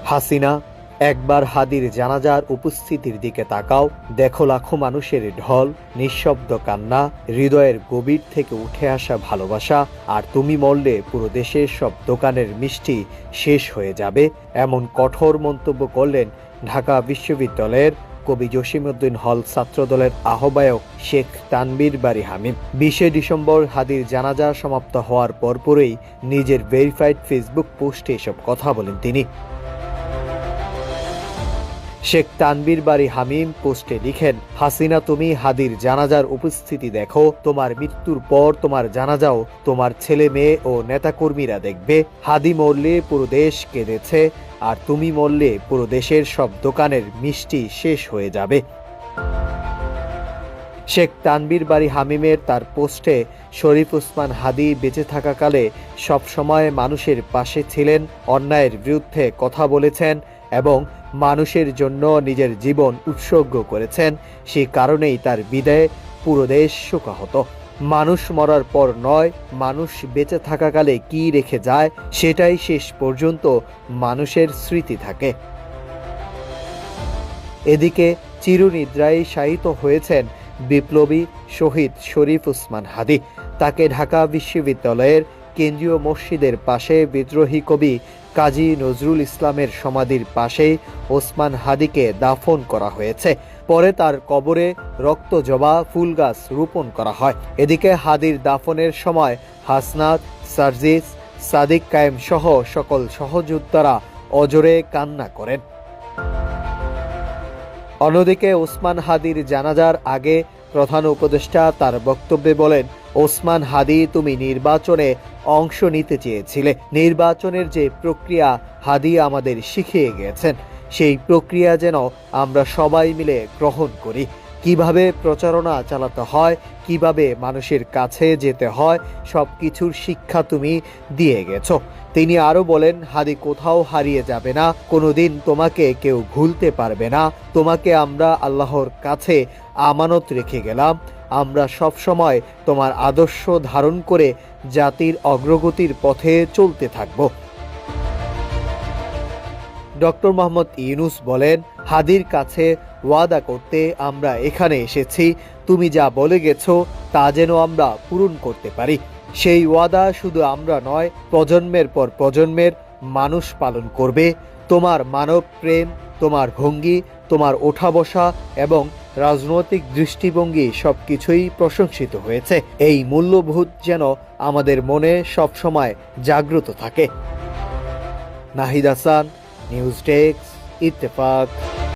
হাসিনা, একবার হাদির জানাজার উপস্থিতির দিকে তাকাও, দেখো লাখো মানুষের ঢল, নিঃশব্দ কান্না, হৃদয়ের গভীর থেকে উঠে আসা ভালোবাসা, আর তুমি মরলে পুরো দেশের সব দোকানের মিষ্টি শেষ হয়ে যাবে, এমন কঠোর মন্তব্য করলেন ঢাকা বিশ্ববিদ্যালয়ের কবি জসিমউদ্দিন হল ছাত্রদলের আহ্বায়ক শেখ তানবীর বারী হামিম। 20 ডিসেম্বর হাদির জানাজা সমাপ্ত হওয়ার পরপরই নিজের ভেরিফাইড ফেসবুক পোস্টে এসব কথা বলেন তিনি। শেখ তানবীর বারী হামিম পোস্টে লিখেন, হাসিনা, তুমি হাদির জানাজার উপস্থিতি দেখো, তোমার মৃত্যুর পর তোমার জানাজাও তোমার ছেলে মেয়ে ও নেতাকর্মীরা দেখবে। হাদি মরলে পুরো দেশ কেঁদেছে, আর তুমি মরলে পুরো দেশের সব দোকানের মিষ্টি শেষ হয়ে যাবে। শেখ তানবীর বারী হামিমের তার পোস্টে শরীফ ওসমান হাদি বেঁচে থাকাকালে সবসময় মানুষের পাশে ছিলেন, অন্যায়ের বিরুদ্ধে কথা বলেছেন এবং মানুষের জন্য নিজের জীবন উৎসর্গ করেছেন। সেই কারণেই তার বিদায়ে পুরো দেশ শোকাহত। মানুষ মরার পর নয়, মানুষ বেঁচে থাকাকালে কি রেখে যায় সেটাই শেষ পর্যন্ত মানুষের স্মৃতি থাকে। এদিকে চিরনিদ্রায় শায়িত হয়েছেন বিপ্লবী শহীদ শরীফ ওসমান হাদি। তাকে ঢাকা বিশ্ববিদ্যালয়ের কেন্দ্রীয় মসজিদের পাশে বিদ্রোহী কবি কাজী নজরুল ইসলামের সমাধির পাশেই ওসমান হাদিকে দাফন করা হয়েছে। পরে তার কবরে রক্তজবা ফুল গাছ রোপণ করা হয়। এদিকে হাদির দাফনের সময় হাসনাত, সার্জিস, সাদিক কায়েম সহ সকল সহযোদ্ধারা অজরে কান্না করেন। অন্যদিকে ওসমান হাদির জানাজার আগে প্রধান উপদেষ্টা তার বক্তব্যে বলেন, ওসমান হাদি, তুমি নির্বাচনে অংশ নিতে চেয়েছিলে। নির্বাচনের যে প্রক্রিয়া হাদি আমাদের শিখিয়ে গেছেন, সেই প্রক্রিয়া যেন আমরা সবাই মিলে গ্রহণ করি। কিভাবে প্রচারণা চালাতে হয়, কিভাবে মানুষের কাছে যেতে হয়, সব কিছুর শিক্ষা তুমি দিয়ে গেছো। তিনি আরো বলেন, হাদি কোথাও হারিয়ে যাবে না, কোনোদিন তোমাকে কেউ ভুলতে পারবে না। তোমাকে আমরা আল্লাহর কাছে আমানত রেখে গেলাম। আমরা সব সময় তোমার আদর্শ ধারণ করে জাতির অগ্রগতির পথে চলতে থাকব। ডক্টর মোহাম্মদ ইউনূস বলেন, হাদির কাছে ওয়াদা করতে আমরা এখানে এসেছি। তুমি যা বলে গেছো তা যেন আমরা পূরণ করতে পারি। সেই ওয়াদা শুধু আমরা নয়, প্রজন্মের পর প্রজন্মের মানুষ পালন করবে। তোমার মানব প্রেম, তোমার ভঙ্গি, তোমার ওঠা বসা এবং রাজনৈতিক দৃষ্টিভঙ্গি সবকিছুই প্রশংসিত হয়েছে। এই মূল্যবোধ যেন আমাদের মনে সবসময় জাগ্রত থাকে। Nahid Hasan, news desk, Ittefaq.